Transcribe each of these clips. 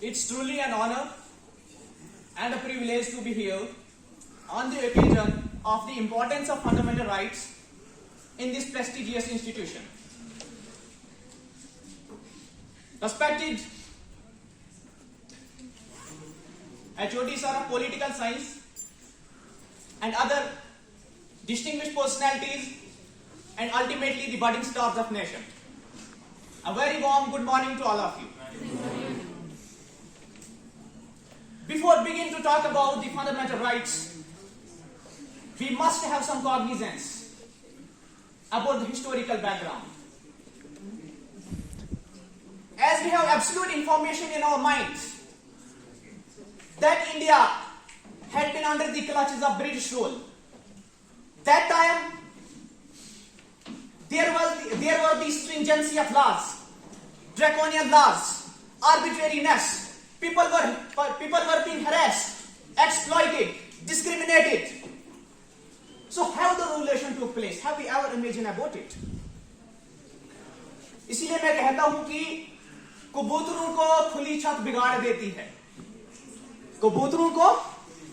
It's truly an honor and a privilege to be here on the occasion of the importance of fundamental rights in this prestigious institution. Respected HODs of political science and other distinguished personalities and ultimately the budding stars of nation. A very warm good morning to all of you. Before begin to talk about the fundamental rights, we must have some cognizance about the historical background. As we have absolute information in our minds that India had been under the clutches of British rule. That time, there were the stringency of laws, draconian laws, arbitrariness. People were being harassed, exploited, discriminated. So how the revolution took place? Have we ever imagined about it? इसीलिए मैं कहता हूं कि कबूतरों को खुली छत बिगाड़ देती है. कबूतरों को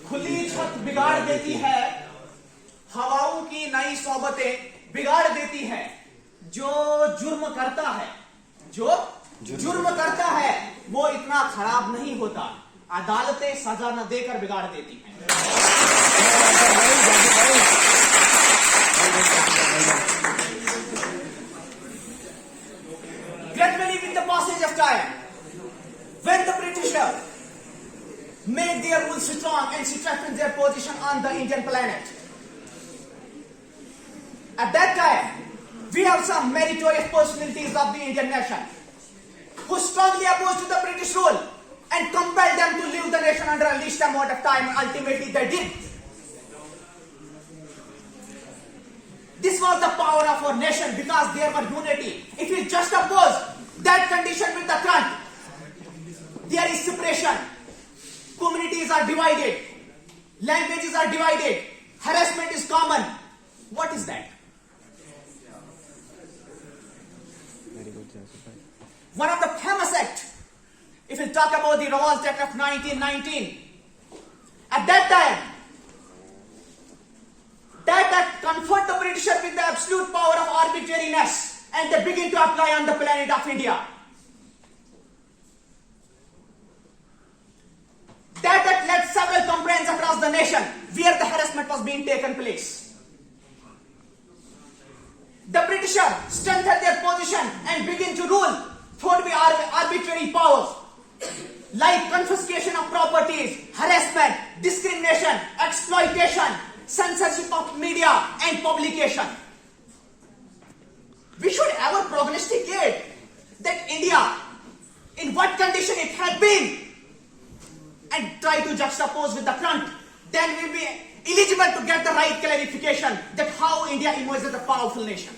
खुली छत बिगाड़ देती है, हवाओं की नई सोबतें बिगाड़ देती है. जो जुर्म करता है वो इतना खराब नहीं होता. अदालतें सजा न देकर बिगाड़ देती हैं. Gradually, with the passage of time, when the British made their rule strong and strengthened their position on the Indian planet, at that time, we have some meritorious personalities of the Indian nation who strongly opposed to the British rule and compelled them to leave the nation under a least amount of time, and ultimately they did. This was the power of our nation because there was unity. If we just oppose that condition with the front, there is separation. Communities are divided. Languages are divided. Harassment is common. What is that? One of the famous acts, if we talk about the Revolt Act of 1919, at that time, that act conferred the Britishers with the absolute power of arbitrariness, and they begin to apply on the planet of India. That act led several complaints across the nation where the harassment was being taken place. The Britishers strengthened their position and began to rule through the arbitrary powers like confiscation of properties, harassment, discrimination, exploitation, censorship of media and publication. We should ever prognosticate that India, in what condition it had been, and try to juxtapose with the front, then we'll be eligible to get the right clarification that how India emerged as a powerful nation.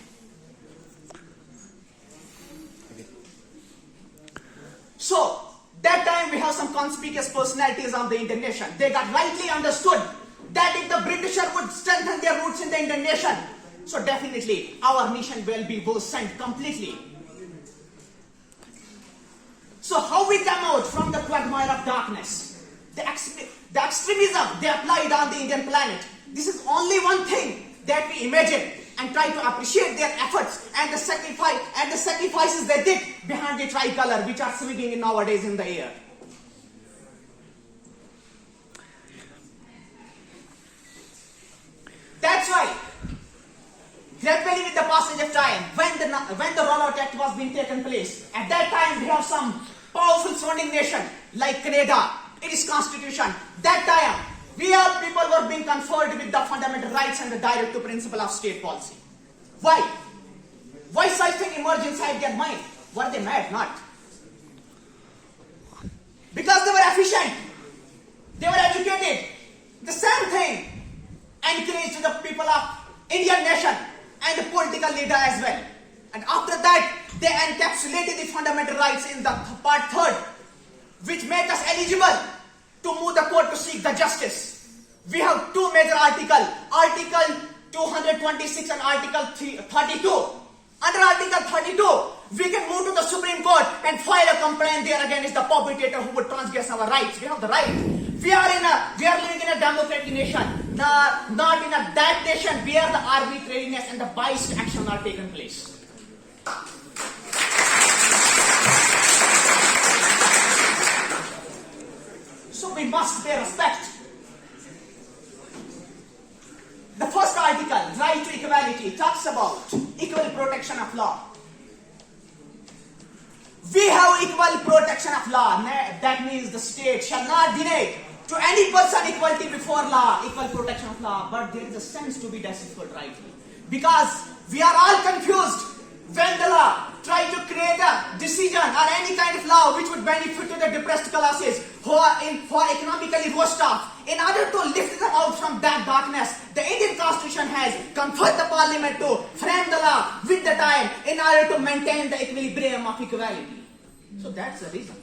So, that time we have some conspicuous personalities of the Indian nation. They got rightly understood that if the Britishers would strengthen their roots in the Indian nation, so definitely our nation will be worsened completely. So how we come out from the quagmire of darkness? The extremism they applied on the Indian planet. This is only one thing that we imagine and try to appreciate their efforts and the sacrifices they did behind the tricolor which are swinging nowadays in the air. That's why, gradually with the passage of time, when the Rollout Act was being taken place, at that time we have some powerful sounding nation like Canada, its constitution. That time, people were being conferred with the fundamental rights and the directive principle of state policy. Why? Why such thing emerged inside their mind? Were they mad? Not. Because they were efficient. They were educated. The same thing encouraged the people of Indian nation and the political leader as well. And after that, they encapsulated the fundamental rights in the part 3rd, which make us eligible to move the court to seek the justice. We have two major articles, Article 226 and Article 32. Under Article 32, we can move to the Supreme Court and file a complaint there against the perpetrator who would transgress our rights. We have the right. We are living in a democratic nation, not in that nation where the arbitrariness and the biased action are taken place. So we must pay respect. The first article, right to equality, talks about equal protection of law. We have equal protection of law. That means the state shall not deny to any person equality before law, equal protection of law. But there is a sense to be deciphered rightly. Because we are all confused when the law try to create a decision or any kind of law which would benefit to the depressed classes who are for economically worse off. In order to lift them out from that darkness, the Indian Constitution has conferred the Parliament to frame the law with the time in order to maintain the equilibrium of equality. So that's the reason.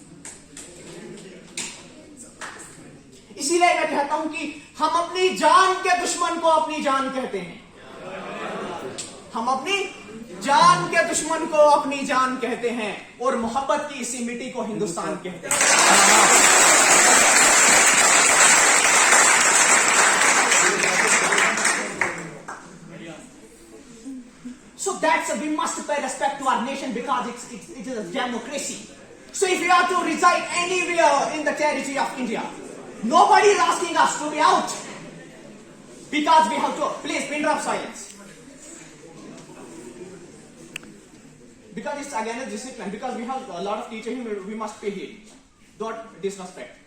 इसीलिए मैं कहता हूं कि हम अपनी जान के दुश्मन को अपनी जान कहते हैं. हम अपनी जान के दुश्मन को अपनी जान कहते हैं और मोहब्बत की इसी मिट्टी को हिंदुस्तान कहते हैं. So we must pay respect to our nation because it is a democracy. So if we are to reside anywhere in the territory of India, nobody is asking us to be out because we have to. Please, pin drop silence. Because it's again a discipline. Because we have a lot of teaching, we must pay heed. Don't disrespect.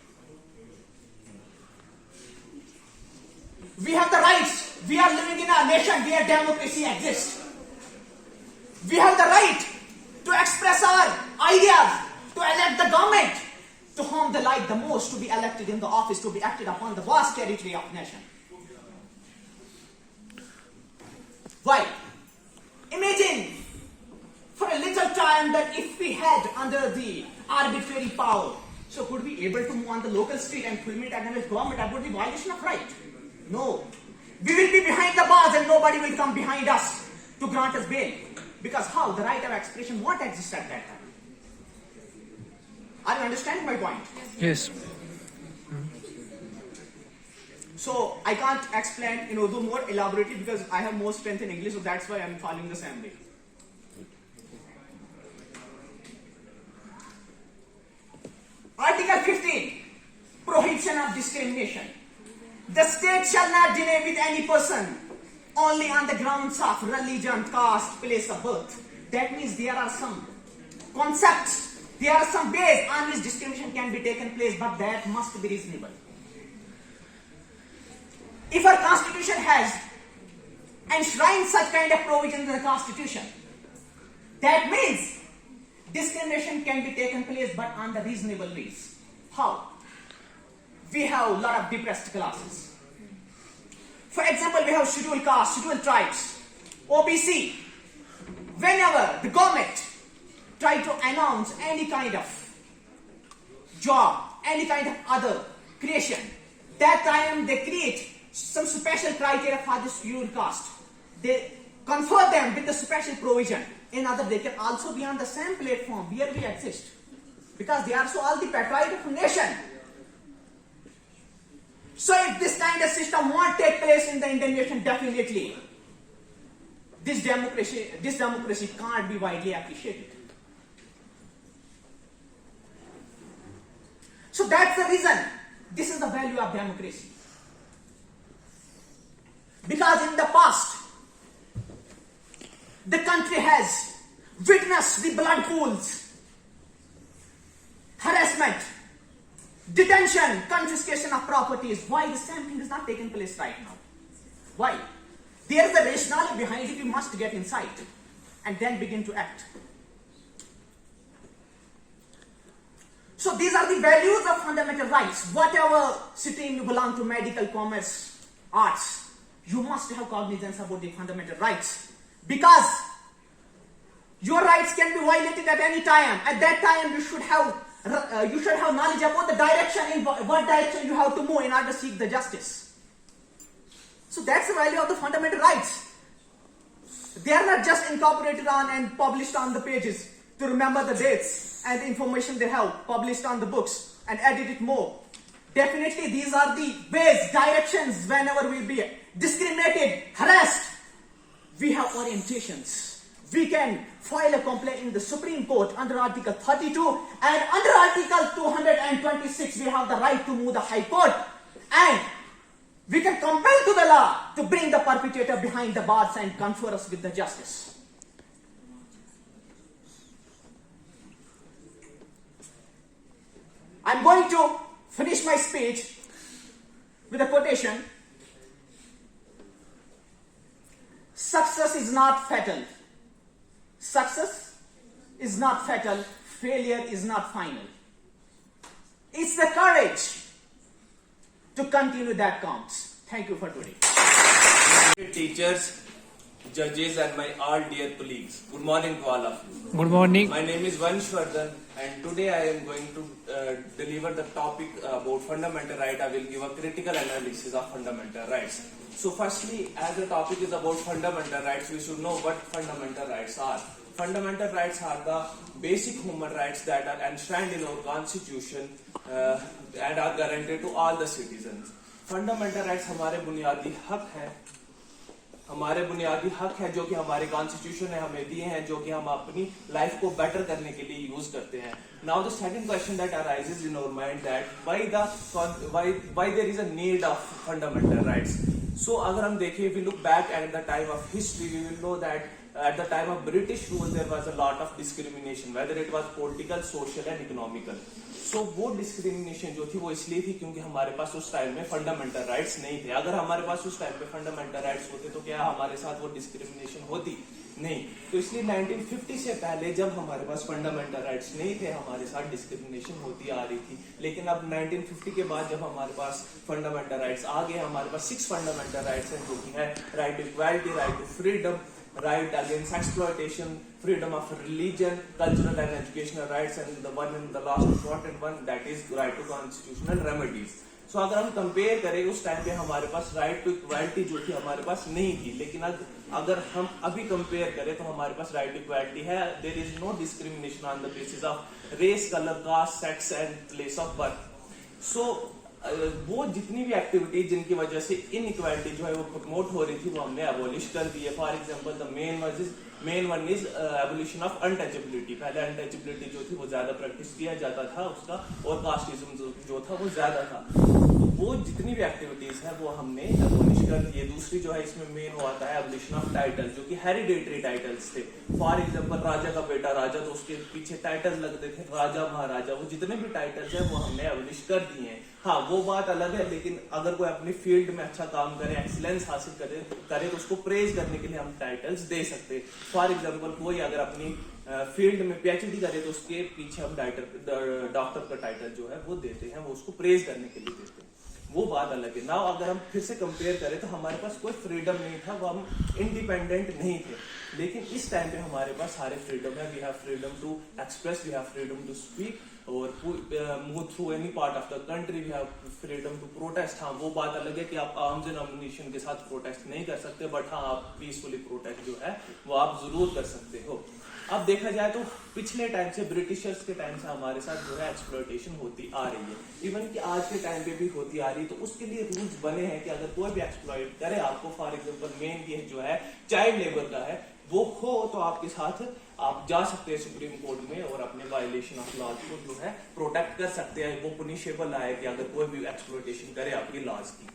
We have the rights. We are living in a nation where democracy exists. We have the right to express our ideas, to elect the government to whom they like the most, to be elected in the office, to be acted upon the vast territory of the nation. Why? Imagine for a little time that if we had under the arbitrary power, so could we able to move on the local street and film it against government? That would be violation of right. No. We will be behind the bars and nobody will come behind us to grant us bail. Because how? The right of expression won't exist at that time. Are you understanding my point? Yes. So I can't explain in Urdu more elaborately because I have more strength in English, so that's why I'm following the same way. Article 15, prohibition of discrimination. The state shall not deny with any person only on the grounds of religion, caste, place of birth. That means there are some concepts, there are some ways on which discrimination can be taken place, but that must be reasonable. If our constitution has enshrined such kind of provisions in the constitution, that means discrimination can be taken place but on the reasonable ways. How? We have a lot of depressed classes. For example, we have scheduled castes, scheduled tribes, OBC. Whenever the government try to announce any kind of job, any kind of other creation, that time they create some special criteria for this scheduled caste. They confer them with the special provision. In other, they can also be on the same platform where we exist. Because they are so all the patriot of nation. So if this kind of system won't take place in the Indian nation, definitely this democracy can't be widely appreciated. So that's the reason this is the value of democracy. Because in the past, the country has witnessed the blood pools, harassment, detention, confiscation of properties. Why the same thing is not taking place right now? Why? There is a rationale behind it. We must get inside and then begin to act. So these are the values of fundamental rights. Whatever stream you belong to, medical, commerce, arts, you must have cognizance about the fundamental rights. Because your rights can be violated at any time. At that time, you should have knowledge about the direction, in what direction you have to move in order to seek the justice. So that's the value of the fundamental rights. They are not just incorporated on and published on the pages to remember the dates and the information they have published on the books and edit it more. Definitely these are the ways, directions whenever we be discriminated, harassed. We have orientations. We can file a complaint in the Supreme Court under Article 32 and under Article 226 we have the right to move the High Court, and we can compel to the law to bring the perpetrator behind the bars and confer us with the justice. I'm going to finish my speech with a quotation. Success is not fatal. Success is not fatal. Failure is not final. It's the courage to continue that counts. Thank you for today. Teachers, judges and my all dear colleagues. Good morning to all of you. Good morning. My name is Vanshvardhan and today I am going to deliver the topic about fundamental right. I will give a critical analysis of fundamental rights. So firstly, as the topic is about fundamental rights, we should know what fundamental rights are. Fundamental rights are the basic human rights that are enshrined in our constitution and are guaranteed to all the citizens. Fundamental rights हमारे बुनियादी हक हैं, हमारे बुनियादी हक है जो कि हमारे कॉन्स्टिट्यूशन ने हमें दिए हैं, जो कि हम अपनी लाइफ को बेटर करने के लिए यूज करते हैं. Now the second question that arises in our mind that why there is a need of fundamental rights. So अगर हम देखें, if we look back at the time of history, we will know that at the time of British rule there was a lot of discrimination, whether it was political, social and economical. So वो discrimination जो थी वो इसलिए थी क्योंकि हमारे पास उस time में फंडामेंटल राइट्स नहीं थे. अगर हमारे पास उस टाइम पे फंडामेंटल राइट्स होते तो क्या हमारे साथ वो डिस्क्रिमिनेशन होती? नहीं. तो इसलिए 1950 से पहले जब हमारे पास फंडामेंटल राइट्स नहीं थे, हमारे साथ डिस्क्रिमिनेशन होती आ रही थी. लेकिन अब 1950 के बाद जब हमारे पास फंडामेंटल राइट्स आ गए, हमारे पास 6 फंडामेंटल राइट्स हैं जो कि है right to equality, right to freedom, right against exploitation, freedom of religion, cultural and educational rights, and the one and the last important one that is right to constitutional remedies. So अगर हम compare करें उस time पे हमारे पास right to equality जो थी हमारे पास नहीं थी, लेकिन अगर हम अभी कंपेयर करें तो हमारे पास राइट टू इक्वालिटी है. There is no discrimination on the basis of race, colour, caste, sex and place of birth. So वो जितनी भी एक्टिविटीज जिनकी वजह से इनइक्वालिटी जो है वो प्रमोट हो रही थी वो हमने एबॉलिश कर दी है. For example the main one is abolition of untouchability. पहले अनटचेबिलिटी जो थी वो ज्यादा प्रैक्टिस किया जाता था उसका, और कास्टिज्म जो था वो ज्यादा था. तो वो जितनी भी एक्टिविटीज है वो हमने एबॉलिश कर दी है. दूसरी जो है इसमें मेन वो आता है एबोलिशन ऑफ टाइटल, जो कि हेरिडेटरी टाइटल्स थे. फॉर एग्जांपल राजा का बेटा राजा, तो उसके पीछे टाइटल्स लगते थे राजा महाराजा. वो जितने भी टाइटल्स है वो हमने एबोलिश कर दिए हैं. हाँ, वो बात अलग है, लेकिन अगर कोई अपनी फील्ड में अच्छा काम करे, एक्सीलेंस हासिल करे तो उसको प्रेज करने के लिए हम टाइटल्स दे सकते. फॉर एग्जांपल कोई अगर अपनी फील्ड में पीएचडी करे तो उसके पीछे हम डॉक्टर का टाइटल जो है वो देते हैं, वो उसको प्रेज करने के लिए देते हैं. वो बात अलग है. नाउ अगर हम फिर से कंपेयर करें तो हमारे पास कोई फ्रीडम नहीं था, वो हम इंडिपेंडेंट नहीं थे. लेकिन इस टाइम पे हमारे पास सारे फ्रीडम है. We have freedom to express, we have freedom to speak और move through any part of the country, we have freedom to protest. हाँ, वो बात अलग है कि आप आर्म्स एंड अम्युनिशन के साथ प्रोटेस्ट नहीं कर सकते, बट हाँ आप पीसफुली प्रोटेस्ट जो है वो आप जरूर कर सकते हो. अब देखा जाए तो पिछले टाइम से, ब्रिटिशर्स के टाइम से हमारे साथ जो है एक्सप्लॉयटेशन होती आ रही है. इवन कि आज के टाइम पे भी होती आ रही है. तो उसके लिए रूल्स बने हैं कि अगर कोई भी एक्सप्लॉयट करे आपको, फॉर एग्जांपल मेन केस जो है चाइल्ड लेबर का है, वो हो तो आपके साथ आप जा सकते हैं सुप्रीम कोर्ट में और अपने वायलेशन ऑफ लॉज को जो है प्रोटेक्ट कर सकते हैं. वो पुनिशेबल है कि अगर कोई भी एक्सप्लॉयटेशन करे आपकी लॉज की.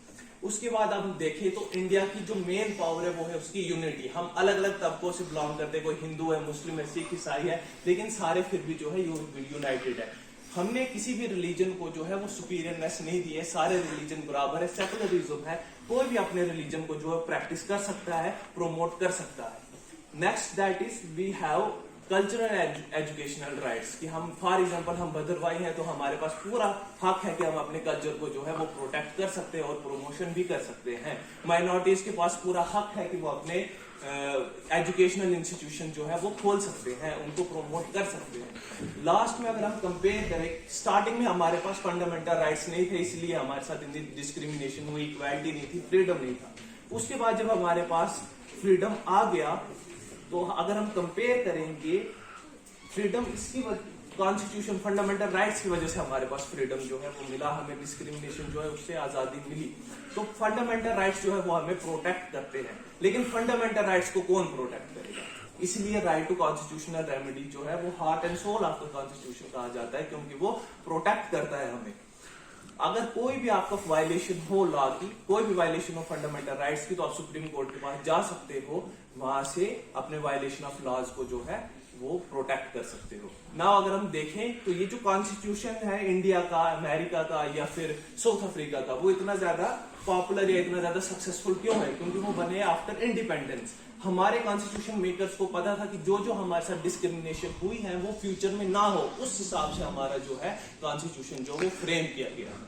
उसके बाद हम देखें तो इंडिया की जो मेन पावर है वो है उसकी यूनिटी. हम अलग अलग तबकों से बिलोंग करते हैं, कोई हिंदू है, मुस्लिम है, सिख, ईसाई है, लेकिन सारे फिर भी जो है यूनाइटेड है. हमने किसी भी रिलीजन को जो है वो सुपीरियरनेस नहीं दी है, सारे रिलीजन बराबर है. सेकुलरिज्म है, कोई भी अपने रिलीजन को जो है प्रैक्टिस कर सकता है, प्रोमोट कर सकता है. Next that is we have cultural educational rights कि हम फॉर एग्जांपल हम भद्रवाही हैं तो हमारे पास पूरा हक है कि हम अपने कल्चर को जो है वो प्रोटेक्ट कर सकते हैं और प्रमोशन भी कर सकते हैं. माइनॉरिटीज के पास पूरा हक है कि वो अपने एजुकेशनल इंस्टीट्यूशन जो है वो खोल सकते हैं, उनको प्रमोट कर सकते हैं. लास्ट में अगर हम कंपेयर करें, स्टार्टिंग में हमारे पास फंडामेंटल राइट्स नहीं थे, इसलिए हमारे साथ डिस्क्रिमिनेशन हुई, इक्वालिटी नहीं थी, फ्रीडम नहीं था. उसके बाद जब हमारे पास फ्रीडम आ गया, तो अगर हम कंपेयर करेंगे फ्रीडम इसकी कॉन्स्टिट्यूशन फंडामेंटल राइट्स की वजह से हमारे पास फ्रीडम जो है वो मिला, हमें डिस्क्रिमिनेशन जो है उससे आजादी मिली। तो फंडामेंटल राइट्स जो है वो हमें प्रोटेक्ट करते हैं, लेकिन फंडामेंटल राइट्स को कौन प्रोटेक्ट करेगा? इसलिए राइट टू कॉन्स्टिट्यूशनल रेमेडी जो है वो heart and soul of the constitution कहा जाता है, क्योंकि वो प्रोटेक्ट करता है हमें। अगर कोई भी आपका वायलेशन हो लॉ की, कोई भी वायलेशन हो फंडामेंटल राइट्स की, तो आप सुप्रीम कोर्ट के पास जा सकते हो, वहां से अपने वायलेशन ऑफ लॉज को जो है वो प्रोटेक्ट कर सकते हो। नाउ अगर हम देखें तो ये जो कॉन्स्टिट्यूशन है इंडिया का, अमेरिका का या फिर साउथ अफ्रीका का, वो इतना ज्यादा पॉपुलर या इतना ज्यादा सक्सेसफुल क्यों है? क्योंकि वो बने आफ्टर इंडिपेंडेंस। हमारे कॉन्स्टिट्यूशन मेकर्स को पता था कि जो जो हमारे साथ डिस्क्रिमिनेशन हुई है वो फ्यूचर में ना हो, उस हिसाब से हमारा जो है कॉन्स्टिट्यूशन जो वो फ्रेम किया गया।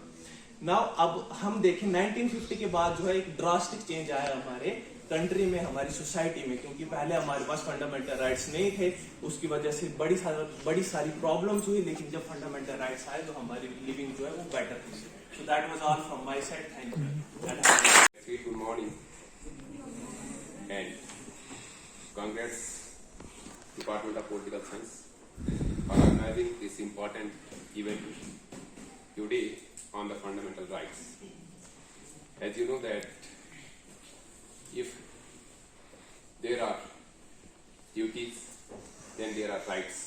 नाउ अब हम देखें 1950 के बाद जो है एक ड्रास्टिक चेंज आया हमारे कंट्री में, हमारी सोसाइटी में, क्योंकि पहले हमारे पास फंडामेंटल राइट्स नहीं थे, उसकी वजह से बड़ी सारी प्रॉब्लम्स हुई, लेकिन जब फंडामेंटल राइट्स आए तो हमारी लिविंग जो है वो बेटर हुई। So that was all from my side, thank you. Good morning and congrats Department of Political Science for organizing this important event today on the fundamental rights. As you know that if there are duties, then there are rights.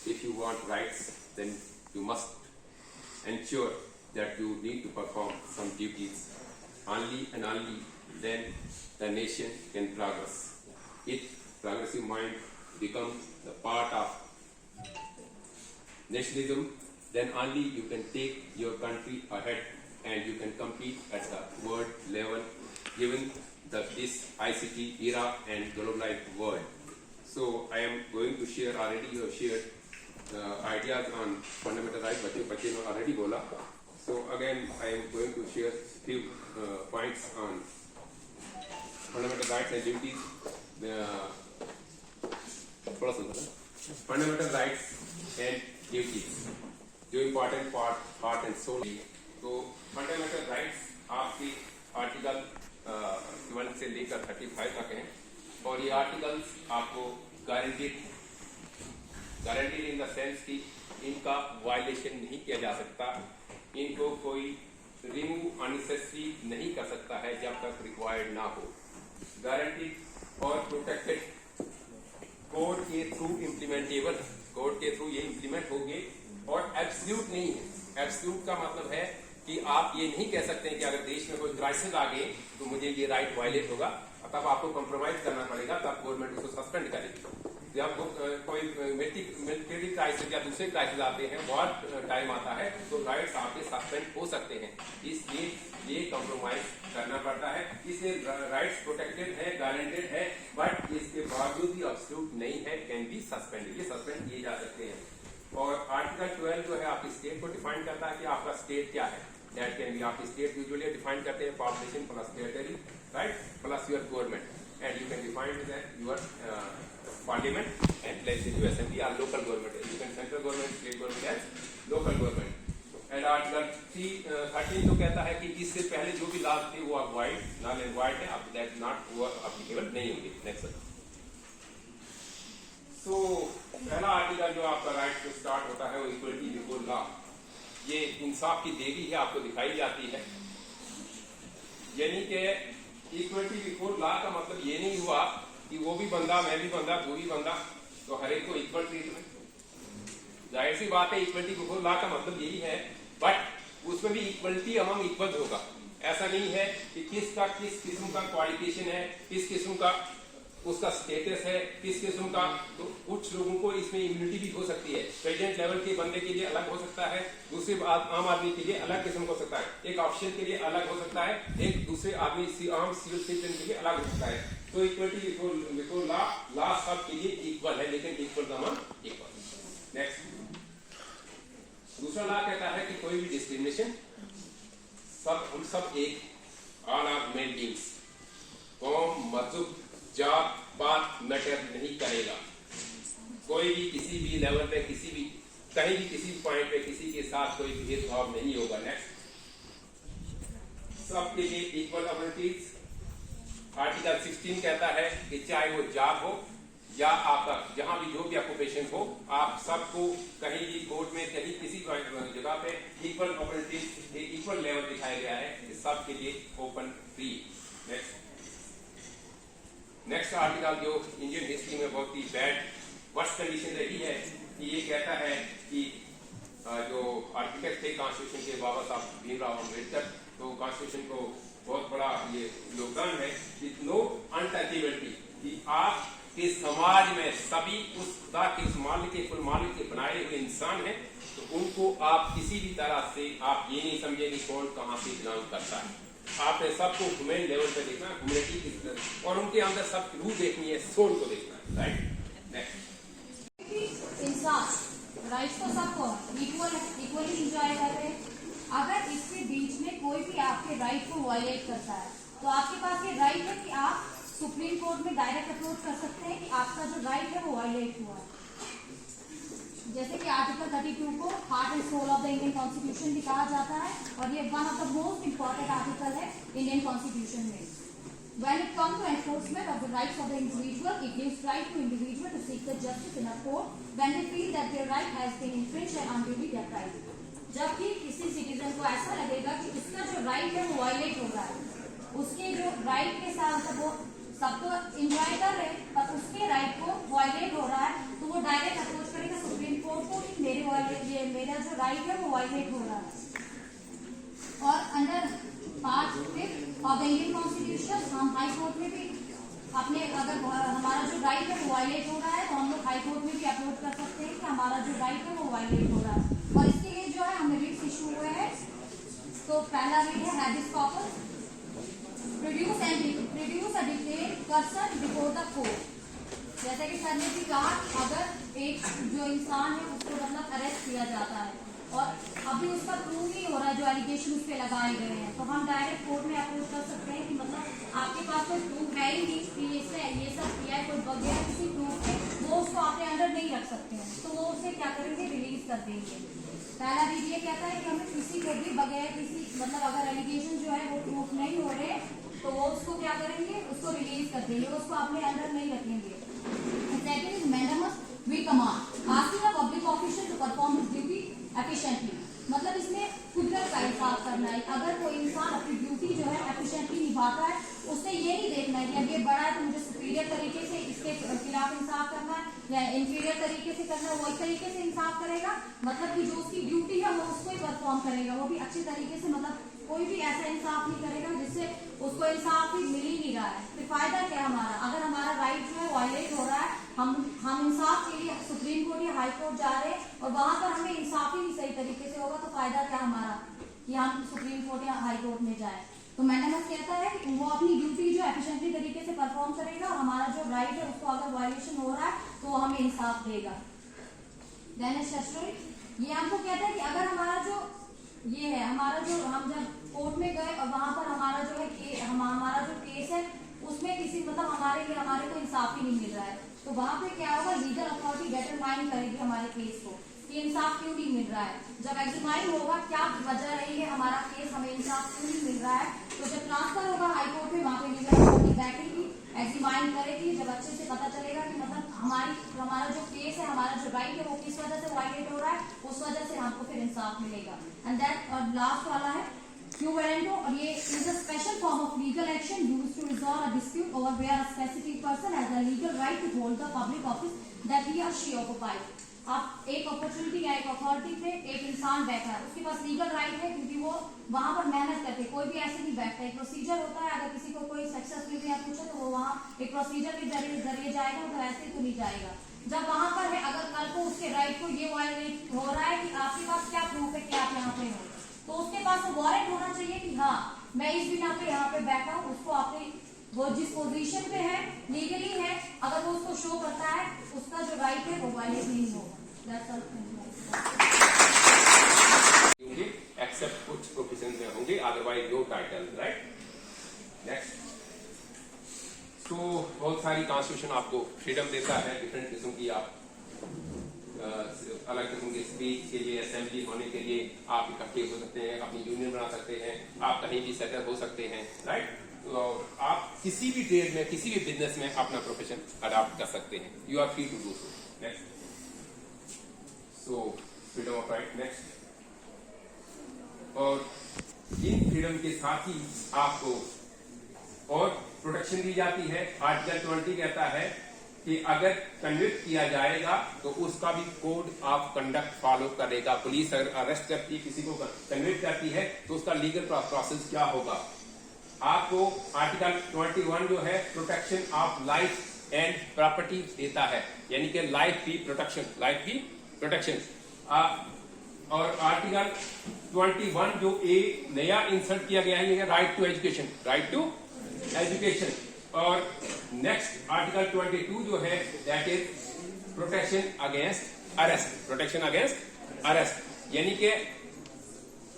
If you want rights, then you must ensure that you need to perform some duties. Only and only then the nation can progress. If progressive mind becomes the part of nationalism, then only you can take your country ahead and you can compete at the world level, given this ICT era and globalized world. So I am going to share, already you have shared ideas on fundamental rights, बच्चे ने already बोला. So again I am going to share few points on fundamental rights and duties. थोड़ा सा fundamental rights and duties, जो important part and soul. तो fundamental rights आपकी article 12 से लेकर 35 तक हैं, और ये आर्टिकल्स आपको गारंटीड इन द सेंस कि इनका वायलेशन नहीं किया जा सकता, इनको कोई रिमूव अननेसेसरी नहीं कर सकता है जब तक रिक्वायर्ड ना हो। गारंटीड और प्रोटेक्टेड, कोर्ट के थ्रू इम्प्लीमेंटेबल, कोर्ट के थ्रू ये इम्प्लीमेंट होंगे, और एब्सोल्यूट नहीं है। एब्सोल्यूट का मतलब है कि आप ये नहीं कह सकते हैं कि अगर देश में कोई क्राइसिस आ गए तो मुझे ये राइट वायलेट होगा, तब आपको कॉम्प्रोमाइज करना पड़ेगा, तब गवर्नमेंट उसको सस्पेंड करेगी। जब कोई मिलिट्री क्राइसिस या दूसरे क्राइसिस आते हैं, वॉर टाइम आता है, तो राइट्स आपके सस्पेंड हो सकते हैं, इसलिए ये कॉम्प्रोमाइज करना पड़ता है। इसलिए राइट्स प्रोटेक्टेड है, गारंटेड है, बट इसके बावजूद भी एब्सोल्यूट नहीं है, कैन बी सस्पेंडेड, ये सस्पेंड किए जा सकते हैं। और आर्टिकल 12 जो है आपकी स्टेट को डिफाइन करता है कि आपका स्टेट क्या है। दैट कैन बी, आपकी स्टेट यूजुअली डिफाइन करते हैं population plus territory, right, plus your government, and you can define that your parliament and legislative assembly or local government, you can central government, state government as local government. And article 13 जो कहता है कि इससे पहले जो भी laws थे वो अब वाइड, नल एंड वाइड है, अब दैट नॉट वो अप्लीकेबल नहीं होंगे। नेक्स्ट। तो पहला आर्टिकल जो आपका राइट से स्टार्ट होता है वो इक्वलिटी बिफोर लॉ, ये इंसाफ की देवी है, आपको दिखाई जाती है। यानी कि इक्वलिटी बिफोर लॉ का मतलब ये नहीं हुआ कि वो भी बंदा, मैं भी बंदा, तू भी बंदा, तो हर एक को इक्वल ट्रीटमेंट। जाहिर सी बात है इक्वलिटी बिफोर लॉ का मतलब यही है, बट उसमें भी इक्वलिटी अमंग इक्वल होगा। ऐसा नहीं है कि किसका किस किस्म का क्वालिफिकेशन है, किस किस्म का उसका स्टेटस है, किस किस्म का, तो कुछ लोगों को इसमें इम्यूनिटी भी हो सकती है। प्रेसिडेंट लेवल के बंदे के लिए अलग हो सकता है, दूसरे आम आदमी के लिए अलग किस्म हो सकता है, एक ऑफिशियल के लिए अलग हो सकता है, एक दूसरे आदमी आम सिविल सिटीजन के लिए अलग हो सकता है। तो इक्वलिटी बिफोर लॉ, लॉ सब के लिए इक्वल है, लेकिन इक्वल अमंग इक्वल। नेक्स्ट, दूसरा लॉ कहता है कि कोई भी डिस्क्रिमिनेशन, हम सब एक, ऑल आर मेन बीइंग्स, कौम, मजहब, जात पात मैटर नहीं करेगा। कोई भी किसी भी लेवल पे, किसी भी कहीं भी किसी भी पॉइंट पे किसी के साथ कोई भेदभाव नहीं होगा। नेक्स्ट, सबके लिए इक्वल अपॉर्चुनिटीज आर्टिकल 16 कहता है कि चाहे वो जॉब हो या आपका जहां भी जो भी ऑक्यूपेशन हो, आप सबको कहीं भी कोर्ट में कहीं किसी जगह पे इक्वल अपॉर्चुनिटी इक्वल लेवल दिखाया गया है, इस सब के लिए ओपन फ्री। नेक्स्ट आर्टिकल जो इंडियन हिस्ट्री में बहुत ही बैड वर्स्ट कंडीशन रही है कि ये कहता है कि जो आर्किटेक्ट थे कॉन्स्टिट्यूशन के बाबा साहब भीमराव अम्बेडकर, तो कॉन्स्टिट्यूशन को बहुत बड़ा ये योगदान है कि नो अनटचेबिलिटी, कि आप के समाज में सभी उस खुदा के उस मालिक के कुल मालिक के बनाए हुए इंसान हैं, तो उनको आप किसी भी तरह से आप ये नहीं समझे कि कौन कहाँ से बिलोंग करता है। आपने सबको ह्यूमन लेवल पे देखना, ह्यूमैनिटी की तरह, और उनके अंदर सब रूह देखनी है, सोल को देखना है। Right, next. इंसान राइट्स को सबको इक्वली इंजॉय कर रहे हैं। अगर इसके बीच में कोई भी आपके राइट को वायलेट करता है, तो आपके पास ये राइट है कि आप सुप्रीम कोर्ट में डायरेक्ट अप्रोच कर सकते हैं कि आपका जो राइट है वो वायलेट हुआ है। जैसे कि आर्टिकल 32 को heart and soul of the Indian constitution भी कहा जाता है, और ये one of the most important article है इंडियन कॉन्स्टिट्यूशन में। When it comes to enforcement of the rights of the individual, it gives right to individual to seek the justice in a court when they feel that their right has been infringed and unduly deprived. जब भी किसी citizen को ऐसा लगेगा कि उसका जो right है वो वायलेट हो रहा है, उसके जो राइट के साथ वो सबको इंजॉय कर रहे हैं पर उसके राइट को वायलेट हो रहा है, तो वो डायरेक्ट अप्रोच करेगा सुप्रीम कोर्ट को कि मेरा जो राइट है वो वायलेट हो रहा है। और under part 5 of the Indian constitution हम हाई कोर्ट में भी अपने अगर हमारा जो राइट है वो वायलेट हो रहा है, तो हम लोग हाई कोर्ट में भी अप्रोच कर सकते हैं कि हमारा जो राइट है वो वायलेट हो रहा है। और इसके लिए जो है हमें रिट्स इशू हुए हैं। तो पहला रिट है habeas corpus, produce a detailed person before the court. जैसे कि सर ने भी कहा, अगर एक जो इंसान है उसको मतलब अरेस्ट किया जाता है और अभी उसका प्रूव नहीं हो रहा है जो एलिगेशन उस पर लगाए गए हैं, तो हम डायरेक्ट कोर्ट में अप्रोच कर सकते हैं कि मतलब आपके पास कोई प्रूफ है ही नहीं कि इसने ये सब किया है, कोई बगैर किसी प्रूफ के वो उसको अपने अंडर नहीं रख सकते हैं, तो वो उसे क्या करेंगे, रिलीज कर देंगे। पहला रीड ये कहता है कि हमें किसी को भी बगैर किसी मतलब अगर एलिगेशन जो है वो प्रूफ नहीं हो रहे तो वो उसको क्या करेंगे, उसको रिलीज कर देंगे, उसको अपने अंडर नहीं रखेंगे। Second is manners we command asking a public official to perform his duty efficiently. मतलब इसमें कुदरत का इंसाफ करना है। अगर कोई इंसान अपनी ड्यूटी जो है एफिशिएंटली निभाता है, उससे ये नहीं देखना है कि अब ये बड़ा है तो मुझे सुपीरियर तरीके से इसके खिलाफ इंसाफ करना है या इंफीरियर तरीके से करना है, वही तरीके से इंसाफ करेगा। मतलब कि जो उसकी ड्यूटी है वो उसको ही परफॉर्म करेगा, वो भी अच्छे तरीके से। मतलब कोई भी ऐसा इंसाफ नहीं करेगा जिससे उसको इंसाफ ही मिल ही नहीं रहा है, फिर फायदा क्या हमारा। अगर हमारा राइट जो है वायलेट हो रहा है, हम इंसाफ के लिए सुप्रीम कोर्ट या हाई कोर्ट जा रहे हैं और वहां पर हमें इंसाफ ही नहीं सही तरीके से होगा, तो फायदा क्या हमारा कि हम सुप्रीम कोर्ट या हाई कोर्ट में जाए। तो मैंडेमस कहता है कि वो अपनी ड्यूटी जो एफिशिएंटली तरीके से परफॉर्म करेगा और हमारा जो राइट है उसको अगर वायलेशन हो रहा है तो वो हमें इंसाफ देगा। ये हमको कहता है कि अगर हमारा जो ये है, हमारा जो हम जब कोर्ट में गए और वहां पर हमारा जो है हमारा जो केस है उसमें किसी मतलब हमारे को इंसाफ ही नहीं मिल रहा है, तो वहां पे क्या होगा, लीगल अथॉरिटी डिटरमाइन करेगी हमारे केस को कि इंसाफ क्यों नहीं मिल रहा है। जब एग्जामाइन होगा क्या वजह रही है हमारा केस हमें इंसाफ क्यों नहीं मिल रहा है, तो जब ट्रांसफर होगा हाई कोर्ट में वहां पे लीगल अथॉरिटी बैठेगी, एग्जामाइन करेगी। जब अच्छे से पता चलेगा कि मतलब हमारा जो केस है, हमारा जो राइट है वो किस वजह से वायलेट हो रहा है, उस वजह से हमको फिर इंसाफ मिलेगा। एंड दैट और लास्ट वाला है क्यूवेरेंटो, और ये is a special form of legal action used to resolve a dispute over where a specific person has a legal right to hold the public office that he और she occupied. आप एक opportunity या एक authority पे एक इंसान बैठा है, उसके पास लीगल राइट है क्योंकि वो वहां पर मेहनत करते, कोई भी ऐसे नहीं बैठता, एक प्रोसीजर होता है। अगर किसी को कोई सक्सेसफुली या पूछे तो वो वहाँ एक प्रोसीजर के जरिए जाएगा, तो ऐसे तो नहीं जाएगा। जब वहां पर है, अगर कल को उसके राइट को ये वायलेट हो रहा है कि आपके पास क्या प्रूफ है कि आप यहाँ पे हो, तो उसके पास वो वारंट होना चाहिए कि हाँ मैं इस बिना पे यहाँ पे बैठा हूँ। उसको आपने वो जिस पोजीशन पे है लीगली है, अगर वो उसको शो करता है उसका जो राइट है वो वायलेट नहीं होगा। एक्सेप्ट कुछ प्रोफेशन में होंगे, otherwise no title. Right, next. तो बहुत सारी कॉन्स्टिट्यूशन आपको फ्रीडम देता है, डिफरेंट किस्म की आप अलग किस्म की स्पीच के लिए, असेंबली होने के लिए आप इकट्ठे हो सकते हैं, अपनी यूनियन बना सकते हैं, आप कहीं भी सेटल हो सकते हैं। राइट, आप किसी भी ट्रेड में, किसी भी बिजनेस में अपना प्रोफेशन अडॉप्ट कर सकते हैं. You are free to do so. Next. So freedom of right. Next. और इन फ्रीडम के साथ ही आपको और प्रोटेक्शन दी जाती है. आर्टिकल 20 कहता है कि अगर कन्विक्ट किया जाएगा तो उसका भी कोड ऑफ कंडक्ट फॉलो करेगा. पुलिस अगर अरेस्ट करती है, किसी को कन्विक्ट करती है, तो उसका लीगल प्रोसेस क्या होगा. आपको आर्टिकल 21 जो है protection of life and property देता है, यानी कि लाइफ की प्रोटेक्शन. और आर्टिकल 21 जो नया इंसर्ट किया गया है, राइट टू एजुकेशन. और नेक्स्ट आर्टिकल 22 जो है that is protection against arrest. यानी कि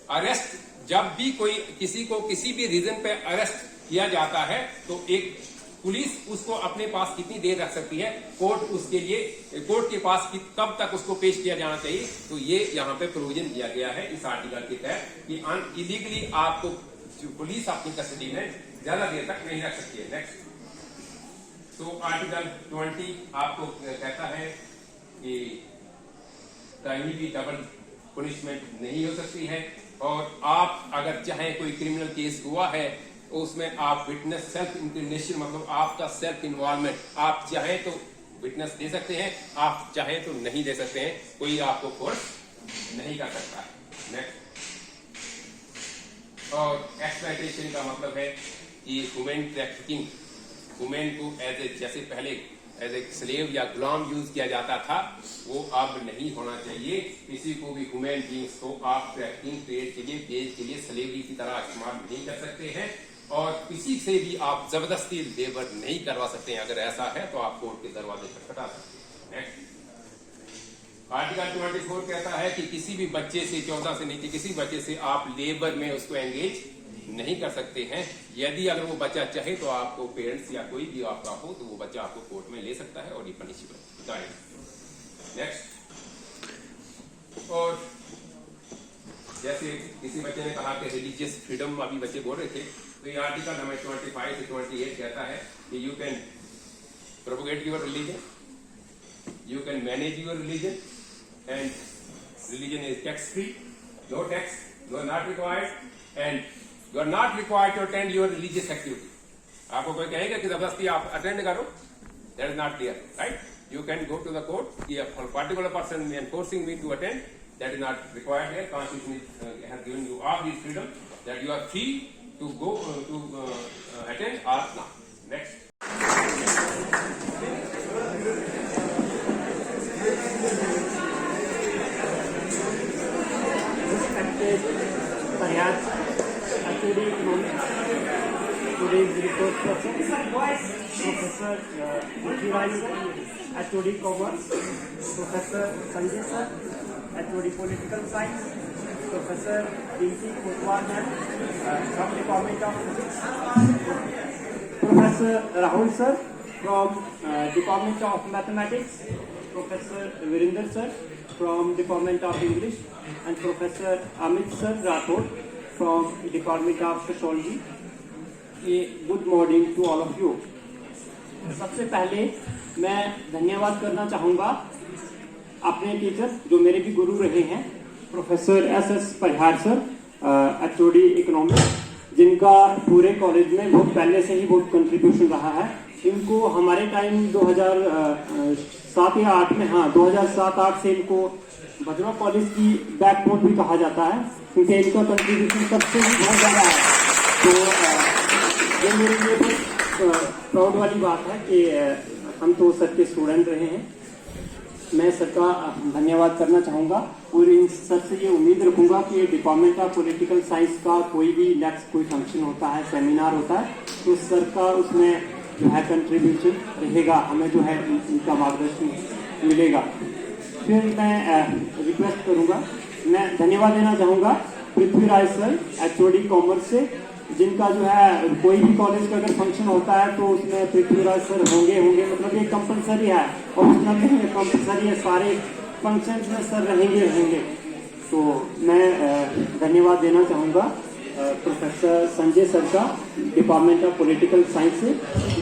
अरेस्ट, जब भी कोई किसी को किसी भी रीजन पे अरेस्ट किया जाता है तो एक पुलिस उसको अपने पास कितनी देर रख सकती है, कोर्ट के पास कब तक उसको पेश किया जाना चाहिए. तो ये यहाँ पे प्रोविजन दिया गया है इस आर्टिकल के तहत कि इलीगली आपको जो पुलिस अपनी कस्टडी में ज्यादा देर तक नहीं रख सकती है. नेक्स्ट. तो आर्टिकल 20 आपको कहता है कि कहीं भी डबल पनिशमेंट नहीं हो सकती है. और आप अगर चाहें कोई क्रिमिनल केस हुआ है उसमें आप विटनेस सेल्फ इंक्रिमिनेशन, मतलब आपका सेल्फ इन्वॉल्वमेंट, आप चाहें तो विटनेस दे सकते हैं, आप चाहें तो नहीं दे सकते हैं. कोई आपको फोर्स नहीं कर सकता है. नेक्स्ट. और एक्सप्लॉयटेशन का मतलब है कि ह्यूमन ट्रैफिकिंग, ह्यूमन को जैसे पहले एज ए स्लेव या गुलाम यूज किया जाता था, वो अब नहीं होना चाहिए. किसी को भी ह्यूमन बींग्स को आप ट्रैफिकिंग, ट्रेड के लिए, बेच के लिए स्लेवरी की तरह इस्तेमाल नहीं कर सकते हैं. और किसी से भी आप जबरदस्ती लेबर नहीं करवा सकते हैं. अगर ऐसा है तो आप कोर्ट के दरवाजे खटखटा सकते हैं. नेक्स्ट. आर्टिकल 24 कहता है कि किसी भी बच्चे से, 14 से नीचे किसी बच्चे से आप लेबर में उसको एंगेज नहीं कर सकते हैं. यदि अगर वो बच्चा चाहे तो आपको पेरेंट्स या कोई भी आपका हो तो वो बच्चा आपको कोर्ट में ले सकता है और ये पनिशमेंट. नेक्स्ट. और जैसे किसी बच्चे ने कहा कि रिलीजियस फ्रीडम अभी बच्चे बोल रहे थे, तो ये आर्टिकल हमें 25 से 28 कहता है कि you can propagate your religion, you can manage your religion, and religion is tax free, no tax, no not required, and you are not required to attend your religious activity. आपको कोई कहेगा कि जबरदस्ती आप अटेंड करो, that is not clear, right. You can go to the court. If a particular person enforcing me to attend, that is not required here. Constitution has given you all these freedom that you are free to go to attend or not. Next. Today's report Professor Vicky Rai sir, HOD Commerce, Professor Sanjay sir, HOD Political Science, Professor D.C. Kotwal ma'am from Department of Physics, Professor Rahul sir from Department of Mathematics, Professor Virinder sir from Department of English, and Professor Amit sir Rathod from Department of Sociology. Good morning to all of you. सबसे पहले मैं धन्यवाद करना चाहूँगा अपने teacher जो मेरे भी गुरु रहे हैं, प्रोफेसर एस परिहार सर, HOD इकोनॉमिक्स, जिनका पूरे कॉलेज में बहुत पहले से ही बहुत कंट्रीब्यूशन रहा है. इनको हमारे टाइम 2007 या 8 में, हाँ 2007-8 से इनको भद्रा कॉलेज की बैकबोन भी कहा जाता है, क्योंकि इनका कंट्रीब्यूशन सबसे भी बहुत ज़्यादा है. तो ये मेरे लिए बहुत प्राउड वाली बात है कि हम तो सर के स्टूडेंट रहे हैं. मैं सर का धन्यवाद करना चाहूँगा और इन सर से ये उम्मीद रखूँगा कि डिपार्टमेंट ऑफ पॉलिटिकल साइंस का कोई भी नेक्स्ट कोई फंक्शन होता है, सेमिनार होता है, तो सर का उसमें जो है कंट्रीब्यूशन रहेगा, हमें जो है इनका मार्गदर्शन मिलेगा. फिर मैं रिक्वेस्ट करूँगा, मैं धन्यवाद देना चाहूँगा पृथ्वीराज सर HOD कॉमर्स से, जिनका जो है कोई भी कॉलेज का अगर फंक्शन होता है तो उसमें पृथ्वीराज सर होंगे, मतलब ये कंपलसरी है और उसमें नहीं कंपलसरी है, सारे फंक्शंस में सर रहेंगे. तो मैं धन्यवाद देना चाहूँगा प्रोफेसर संजय सर का डिपार्टमेंट ऑफ पॉलिटिकल साइंस से,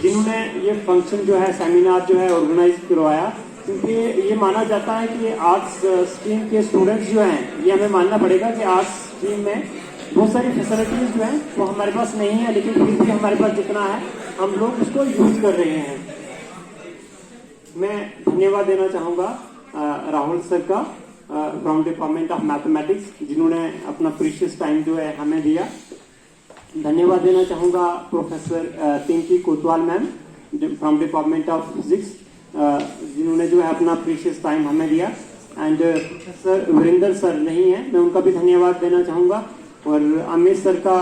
जिन्होंने ये फंक्शन जो है सेमिनार जो है ऑर्गेनाइज करवाया। क्योंकि ये माना जाता है कि आर्ट्स स्ट्रीम के स्टूडेंट्स जो हैं, ये हमें मानना पड़ेगा कि आर्ट्स स्ट्रीम में बहुत सारी फैसिलिटीज जो हैं वो हमारे पास नहीं है, लेकिन फिर भी हमारे पास जितना है हम लोग उसको यूज कर रहे हैं। मैं धन्यवाद देना चाहूँगा राहुल सर का फ्रॉम डिपार्टमेंट ऑफ मैथमेटिक्स, जिन्होंने अपना प्रीशियस टाइम जो है हमें दिया। धन्यवाद देना चाहूँगा professor Pinky Kotwal ma'am from department of physics, जिन्होंने जो है अपना प्रीशियस टाइम हमें दिया। एंड प्रोफेसर वीरेंद्र सर नहीं है, मैं उनका भी धन्यवाद देना चाहूँगा। और अमित सर का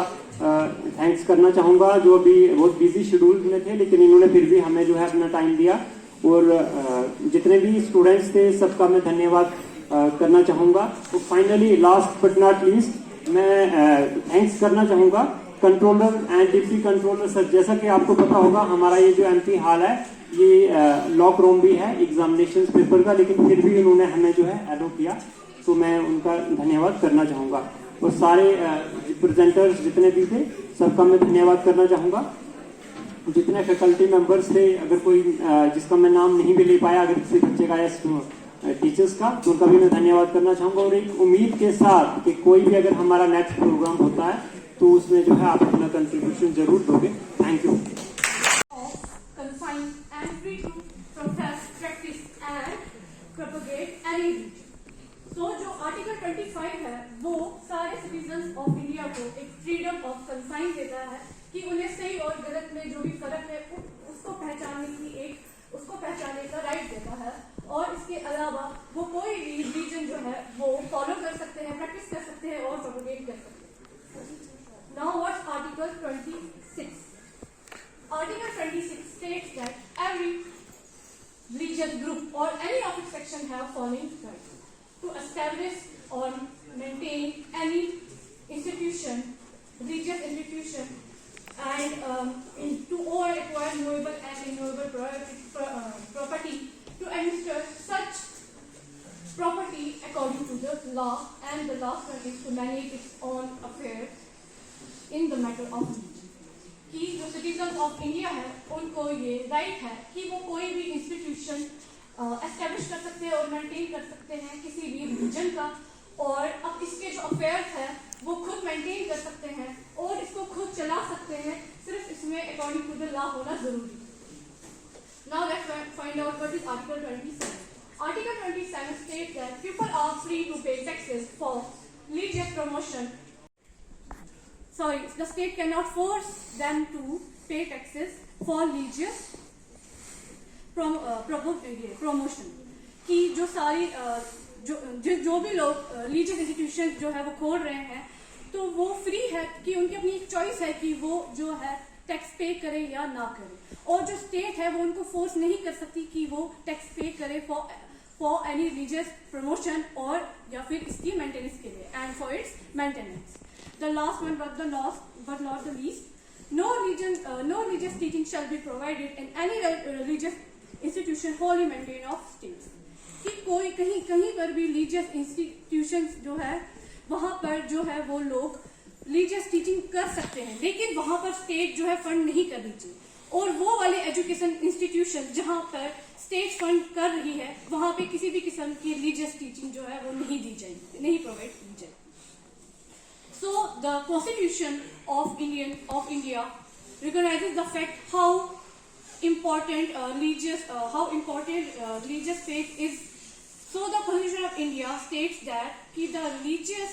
थैंक्स करना चाहूँगा, जो अभी बहुत बिजी शेड्यूल में थे, लेकिन इन्होंने फिर भी हमें जो है अपना टाइम दिया। और जितने भी स्टूडेंट्स थे सबका मैं धन्यवाद करना चाहूँगा। तो finally last but not least मैं थैंक्स करना चाहूँगा controller and deputy controller sir. जैसा कि आपको पता होगा हमारा ये जो एमपी हॉल है ये लॉक रूम भी है एग्जामिनेशन पेपर का, लेकिन फिर भी उन्होंने हमें जो है एलो किया, तो मैं उनका धन्यवाद करना चाहूँगा। और सारे प्रेजेंटर्स जितने भी थे सबका मैं धन्यवाद करना चाहूँगा। जितने फैकल्टी मेंबर्स थे, अगर कोई जिसका मैं नाम नहीं भी ले पाया, अगर किसी बच्चे का या टीचर्स का, तो उनका भी मैं धन्यवाद करना चाहूँगा। और एक उम्मीद के साथ कि कोई भी अगर हमारा नेक्स्ट प्रोग्राम होता है तो उसमें जो है आप अपना कंट्रीब्यूशन जरूर दोगे। Thank you. Confined and free to profess, practice and propagate any religion. So जो आर्टिकल 25 है वो सारे सिटीजन्स ऑफ इंडिया को एक फ्रीडम ऑफ कंसाइन देता है कि उन्हें सही और गलत में जो भी फर्क है उसको पहचानने का राइट देता है। और इसके अलावा वो कोई भी रिलीजन जो है वो फॉलो कर सकते हैं, प्रैक्टिस कर सकते हैं और प्रोपगेट कर सकते हैं। Now what's article 26? Article 26 states that every religious group or any of its section have following rights: to establish or maintain any institution, religious institution, and to own, acquire movable and immovable property, to administer such property according to the law, and the last one is to manage its own affairs in the matter of religion. कि जो citizen of India है उनको ये right है कि वो कोई भी इंस्टीट्यूशन एस्टेब्लिश कर सकते हैं और मेंटेन कर सकते हैं किसी भी रिलीजन का, और अब इसके जो अफेयर्स है वो खुद मेंटेन कर सकते हैं और इसको खुद चला सकते हैं, सिर्फ इसमें अकॉर्डिंग टू द लॉ होना जरूरी है। Now let's find out what is article 27. Article 27 states that people are free to pay taxes for religious promotion. Sorry, the state cannot force them to pay taxes for religious promotion. कि जो सारी जो भी लोग religious institution जो है वो खोल रहे हैं तो वो फ्री है कि उनकी अपनी एक चॉइस है कि वो जो है टैक्स पे करे या ना करे, और जो स्टेट है वो उनको फोर्स नहीं कर सकती कि वो टैक्स पे करे फॉर एनी रिलीजियस प्रमोशन और या फिर इसकी मेंटेनेंस के लिए and for its maintenance. The last one, but not the least, no religious teaching shall be provided in any religious institution wholly maintained of states. कि कोई कहीं पर भी religious institutions जो है वहाँ पर जो है वो लोग religious teaching कर सकते हैं, लेकिन वहाँ पर state जो है फंड नहीं करनी चाहिए। और वो वाले एजुकेशन इंस्टीट्यूशन जहाँ पर स्टेट फंड कर रही है वहाँ पे किसी भी किस्म की religious teaching जो है वो नहीं दी जाएगी, नहीं प्रोवाइड की जाएगी। So the Constitution of India recognizes the fact how important religious faith is. So the Constitution of India states that कि the religious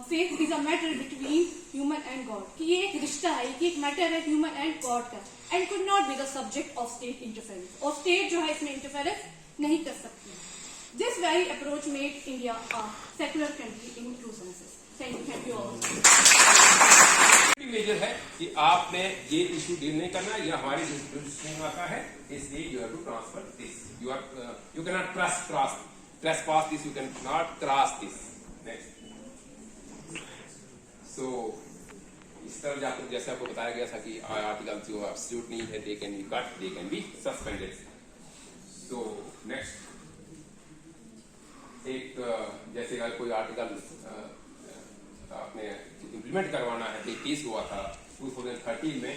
faith is a matter between human and God. कि ये एक रिश्ता है, कि एक मैटर है human and God का, and could not be the subject of state interference. और state जो है इसमें interference नहीं कर सकती। This very approach made India a secular country in true senses. Thank you all. Major है कि आपने ये इशू डील नहीं करना, ये हमारे जुरिस्डिक्शन में आता है, इसलिए you have to transfer this, you can not trespass this, you can not cross this. Next. So इस तरह जाकर जैसे आपको बताया गया था कि आर्टिकल जो एब्सोल्यूट नहीं है, they can be cut, they can be suspended. So next, एक जैसे अगर कोई आर्टिकल आपने इम्प्लीमेंट करवाना है, एक केस हुआ था 2013 में,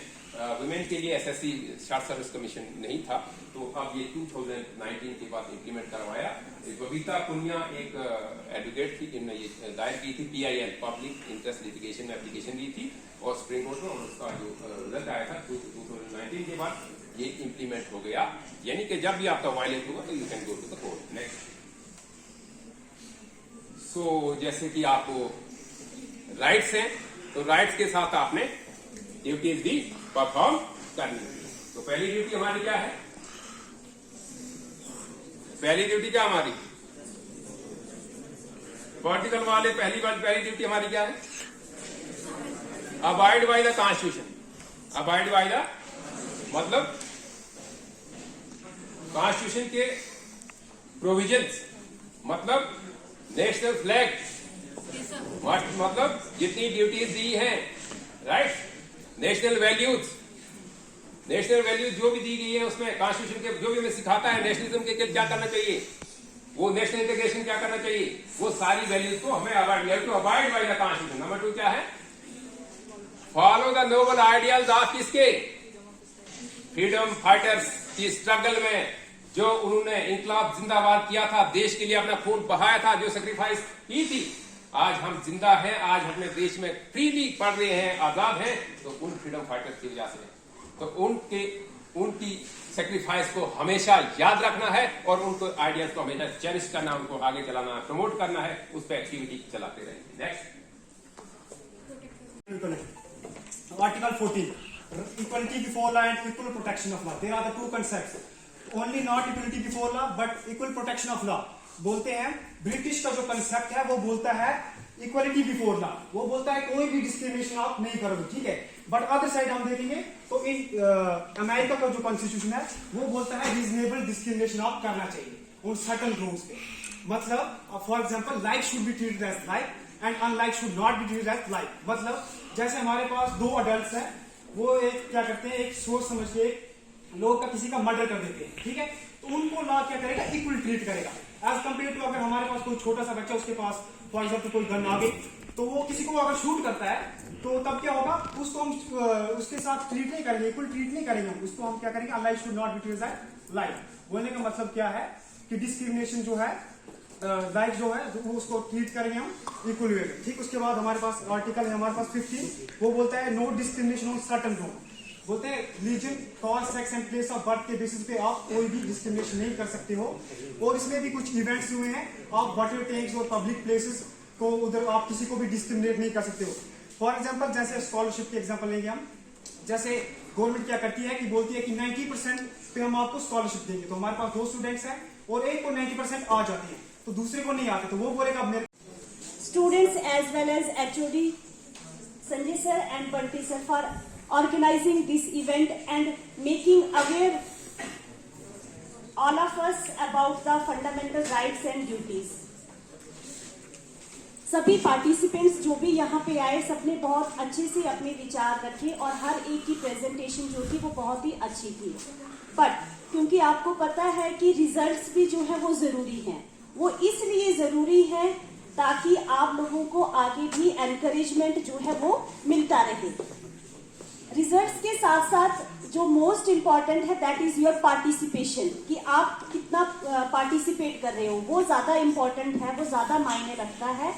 वुमेन के लिए एसएससी शॉर्ट सर्विस कमीशन नहीं था, तो अब ये 2019 के बाद इम्प्लीमेंट करवाया। बबीता पुनिया एक एडवोकेट थी, इन्होंने ये दायर की थी PIL पब्लिक इंटरेस्ट लिटिगेशन में एप्लीकेशन दी थी और सुप्रीम कोर्ट में, और उसका जो रिजल्ट आया था 2019 के बाद ये इम्प्लीमेंट हो गया। यानी कि जब भी आपका वायलेट होगा तो you can go to the court. Next, so जैसे कि आपको राइट्स हैं, तो राइट्स के साथ आपने ड्यूटीज भी परफॉर्म करनी है। तो पहली ड्यूटी हमारी क्या है? पहली ड्यूटी क्या हमारी? पॉलिटिकल वाले पहली ड्यूटी हमारी क्या है? Abide by the constitution. Abide by the मतलब कॉन्स्टिट्यूशन के प्रोविजंस, मतलब नेशनल फ्लैग, मतलब जितनी ड्यूटीज दी हैं, राइट, नेशनल वैल्यूज जो भी दी गई है उसमें कॉन्स्टिट्यूशन के जो भी हमें सिखाता है नेशनलिज्म के क्या करना चाहिए, वो नेशनल इंटीग्रेशन क्या करना चाहिए, वो सारी वैल्यूज को हमें abide by the constitution. Number 2 क्या है? Follow the noble ideals of किसके? फ्रीडम फाइटर्स की स्ट्रगल में, जो उन्होंने इंकलाब जिंदाबाद किया था, देश के लिए अपना खून बहाया था, जो सेक्रीफाइस की थी। आज हम जिंदा हैं, आज अपने देश में फ्रीली पढ़ रहे हैं, आजाद हैं, तो उन फ्रीडम फाइटर्स की वजह से। तो उनकी सेक्रीफाइस को हमेशा याद रखना है और उनको आइडियाज को हमेशा चेरिश करना, उनको आगे चलाना, प्रमोट करना है, उस पर एक्टिविटी चलाते रहेंगे। Next, Article 14, equality before law and equal protection of law. There are the two concepts. Only not equality before law, but equal protection of law. बोलते हैं ब्रिटिश का जो कंसेप्ट है वो बोलता है इक्वलिटी बिफोर लॉ, वो बोलता है कोई भी डिस्क्रिमिनेशन आप नहीं करोगे, ठीक है। बट अदर साइड हम देखेंगे तो इन अमेरिका का जो कॉन्स्टिट्यूशन है वो बोलता है रीजनेबल डिस्क्रिमिनेशन आप करना चाहिए उन सर्टन रूल्स पे। मतलब for example like should be treated as like and unlike should not be treated as like. मतलब जैसे हमारे पास 2 अडल्ट हैं, वो एक क्या करते हैं, एक सोच समझ के लोग का किसी का मर्डर कर देते हैं, ठीक है, तो उनको लॉ क्या करेगा, इक्वल ट्रीट करेगा एज कम्पेयर टू अगर हमारे पास कोई छोटा सा बच्चा, उसके पास फॉर एग्जाम्पल कोई गन आ गई, तो वो किसी को अगर शूट करता है तो तब क्या होगा, उसको हम उसके साथ ट्रीट नहीं करेंगे, इक्वल ट्रीट नहीं करेंगे, उसको हम क्या करेंगे, life should not be treated as life. बोलने का मतलब क्या है कि डिस्क्रिमिनेशन जो है, लाइफ जो है वो उसको ट्रीट करेंगे हम इक्वल वे में, ठीक। उसके बाद हमारे पास आर्टिकल है हमारे पास 15, वो बोलता है no discrimination on certain ground. बोलते हैं religion, caste, sex and place of birth के बेसिस पे आप कोई भी डिस्क्रिमिनेशन नहीं कर सकते हो। और इसमें भी कुछ इवेंट्स हुए हैं, आप वाटर टैंक्स और पब्लिक प्लेसेस को उधर आप किसी को भी डिस्क्रिमिनेट नहीं कर सकते हो। फॉर एग्जांपल जैसे स्कॉलरशिप के एग्जांपल लेंगे हम, जैसे गवर्नमेंट क्या करती है कि बोलती है कि 90% पे हम आपको स्कॉलरशिप देंगे, तो हमारे पास 2 स्टूडेंट्स हैं और एक को 90% आ जाती है तो दूसरे को नहीं आते, तो वो बोलेगा मेरे students as well as HOD Sanjay sir and Bunty sir for organizing this event and making aware all of us about the fundamental rights and duties. सभी पार्टिसिपेंट्स जो भी यहाँ पे आए, सबने बहुत अच्छे से अपने विचार रखे और हर एक की प्रेजेंटेशन जो थी वो बहुत ही अच्छी थी। बट क्योंकि आपको पता है कि रिजल्ट्स भी जो है वो जरूरी हैं, वो इसलिए जरूरी है ताकि आप लोगों को आगे भी एनकरेजमेंट जो है वो मिलता रहे। रिजल्ट्स के साथ साथ जो मोस्ट इम्पॉर्टेंट है दैट इज योर पार्टिसिपेशन, कि आप कितना पार्टिसिपेट कर रहे हो, वो ज्यादा इम्पॉर्टेंट है, वो ज्यादा मायने रखता है।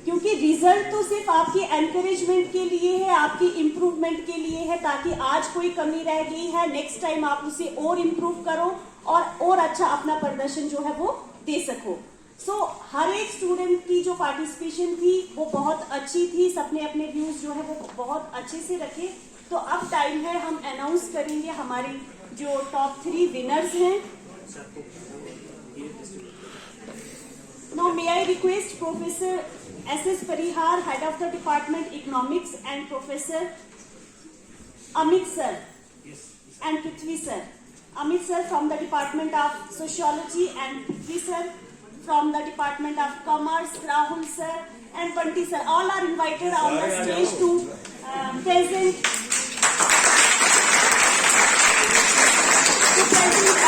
क्योंकि रिजल्ट तो सिर्फ आपकी एनकरेजमेंट के लिए है, आपकी इम्प्रूवमेंट के लिए है, ताकि आज कोई कमी रह गई है नेक्स्ट टाइम आप उसे और इम्प्रूव करो और अच्छा अपना प्रदर्शन जो है वो दे सको। सो हर एक स्टूडेंट की जो पार्टिसिपेशन थी वो बहुत अच्छी थी, सबने अपने व्यूज जो है वो बहुत अच्छे से रखे। तो अब टाइम है हम अनाउंस करेंगे हमारे जो टॉप 3 विनर्स हैं। Now may I request professor SS Parihar, head of the department economics, and Professor Amit sir and Prithvi sir. Amit sir from the department of sociology and Prithvi sir from the department of commerce, Rahul sir and Bunty sir. All are invited on the stage to present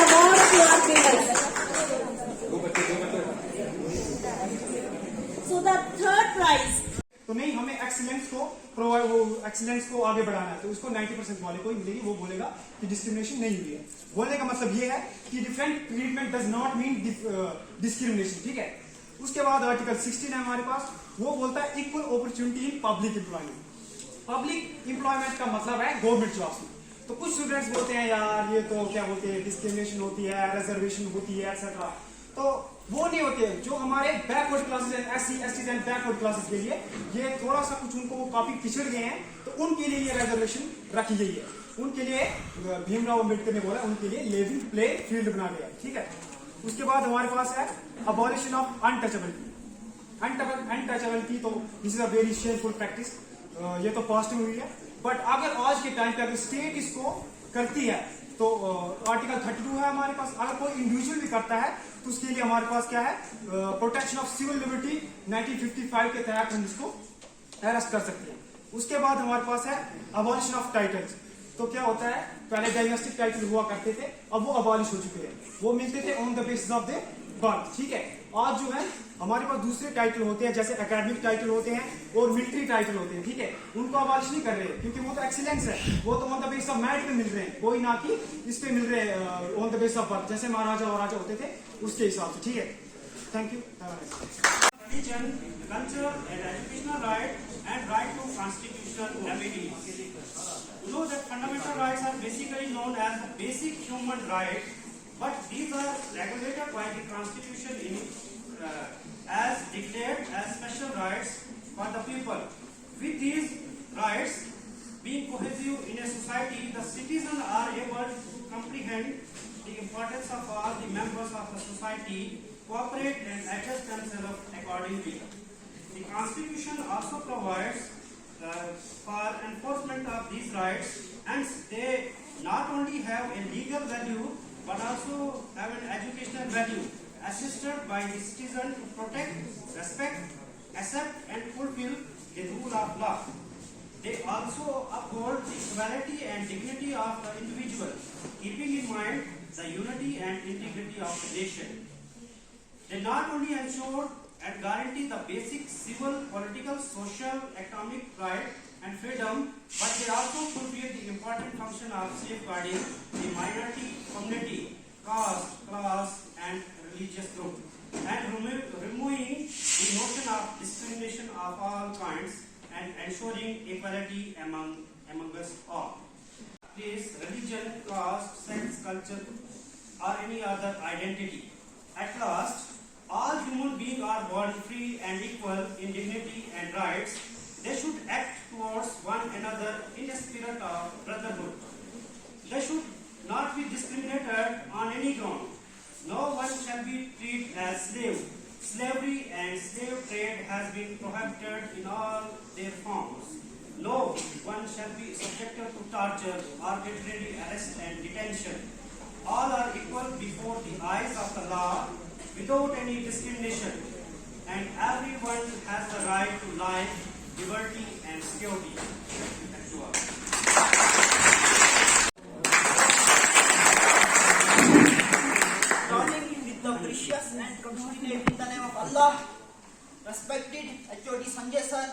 award to our winners. So the third prize. तो नहीं हम हमें excellence को provide, वो excellence को आगे बढ़ाना है, तो उसको 90% वाले को ही मिलेगी, वो बोलेगा कि डिस्क्रिमिनेशन नहीं हुई है। बोलने का मतलब ये है कि different treatment does not mean discrimination, ठीक है। उसके बाद आर्टिकल 16 है हमारे पास, वो बोलता है equal opportunity in public employment. Public employment का मतलब है गवर्नमेंट जॉब्स में। तो कुछ स्टूडेंट्स बोलते हैं यार ये तो क्या बोलते हैं डिस्क्रिमिनेशन होती है, रिजर्वेशन होती है एक्सेट्रा, तो वो नहीं होते हैं। जो हमारे बैकवर्ड क्लासेस हैं, SC ST and backward classes के लिए ये थोड़ा सा कुछ उनको वो काफी पिछड़ गए हैं, तो उनके लिए ये रिजर्वेशन रखी गई है। उनके लिए भीमराव अम्बेडकर ने बोला उनके लिए लेवल प्ले फील्ड बना दिया, ठीक है। उसके बाद हमारे पास है अबॉलिशन ऑफ अनटचेबिलिटी। अनटचेबिलिटी तो this is a very shameful practice, ये तो पास्ट में हुई है, बट अगर आज के टाइम पे अगर स्टेट इसको करती है तो आर्टिकल 32 है हमारे पास। अगर कोई इंडिविजुअल भी करता है तो उसके लिए हमारे पास क्या है, प्रोटेक्शन ऑफ सिविल लिबर्टी 1955 के तहत हम इसको अरेस्ट कर सकते हैं। उसके बाद हमारे पास है अबॉलिशन ऑफ टाइटल्स। तो क्या होता है, पहले डायनेस्टिक टाइटल हुआ करते थे, अब वो अबॉलिश हो चुके हैं, वो मिलते थे on the basis of the birth, ठीक है। आज जो है हमारे पास दूसरे टाइटल होते हैं, जैसे एकेडमिक टाइटल होते हैं और मिलिट्री टाइटल होते हैं, ठीक है। उनको अबॉलिश नहीं कर रहे क्योंकि वो तो एक्सीलेंस है, वो तो on the basis of merit पे मिल रहे हैं, कोई ना कि इस पे मिल रहे हैं on the basis of birth, जैसे महाराजा और राजा होते थे उसके हिसाब से, ठीक है। Thank you. Religion, culture and educational right and right to constitutional amenities. You know that fundamental rights are basically known as the basic human rights, but these are regulated by the Constitution as declared as special rights for the people. With these rights being cohesive in a society, the citizens are able to comprehend the importance of all the members of the society, cooperate and adjust themselves accordingly. The Constitution also provides for enforcement of these rights, and they not only have a legal value but also have an educational value, assisted by the citizen to protect, respect, accept and fulfill the rule of law. They also uphold the equality and dignity of the individual, keeping in mind the unity and integrity of the nation. They not only ensure and guarantee the basic civil, political, social, economic right and freedom, but they also fulfill the important function of safeguarding the minority community, caste, class and religious group, and removing the notion of discrimination of all kinds and ensuring equality among us all. Race, religion, caste, sex, culture or any other identity. At last, all human beings are born free and equal in dignity and rights. They should act towards one another in a spirit of brotherhood. They should not be discriminated on any ground. No one shall be treated as slave. Slavery and slave trade has been prohibited in all their forms. No one shall be subjected to torture, arbitrary arrest and detention. All are equal before the eyes of the law, without any discrimination, and everyone has the right to life, liberty and security. Thank you all. Joining in with the precious and continuing in the name of Allah, respected HOD Sanjay sir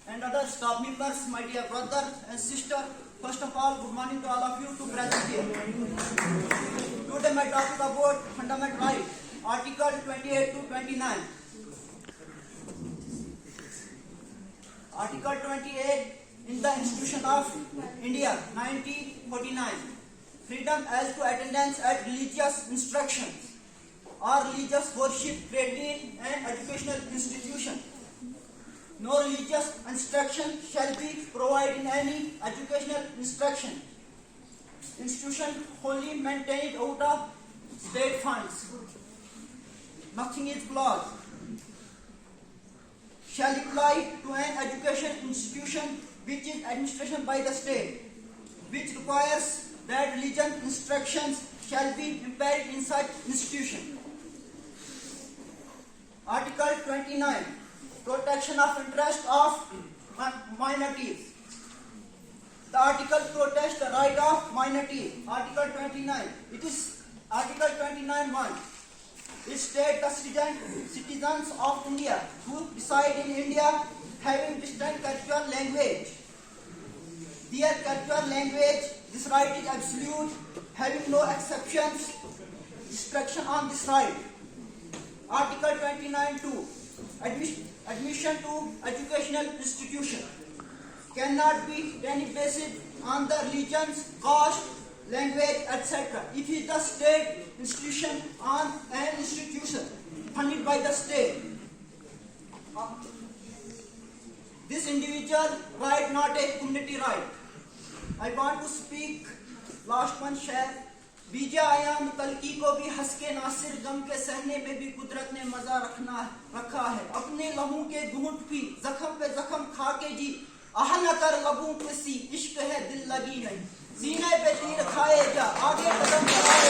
and other staff members, my dear brother and sister. First of all, good morning to all of you to present here. Today my topic about fundamental right, Article 28 to 29. Article 28 in the Institution of India 1949. Freedom as to attendance at religious instructions or religious worship granted in an educational institution. No religious instruction shall be provided in any educational institution wholly maintained out of state funds. Nothing is clause shall apply to an education institution which is administered by the state, which requires that religion instructions shall be imparted in such institution. Article 29, protection of interest of minorities. The article protects the right of minority. Article 29. It is Article 29(1). It states the citizens of India who reside in India having distinct cultural language. Their cultural language, this right is absolute, having no exceptions, restriction on this right. Article 29(2). Admission to educational institution cannot be any based on the religions, caste, language, etc. If it is the state institution on an institution funded by the state, this individual right not a community right. I want to speak last one share. बीजे आयाम तलकी को भी हंस के नासिर गम के सहने में भी कुदरत ने मजा रखा है। अपने लहू के घूंट भी जख्म पे जख्म खा के जी आह न कर लबों पे सी इश्क है दिल लगी नहीं। सीने पे तीर खाए जा आगे कदम बढ़ाए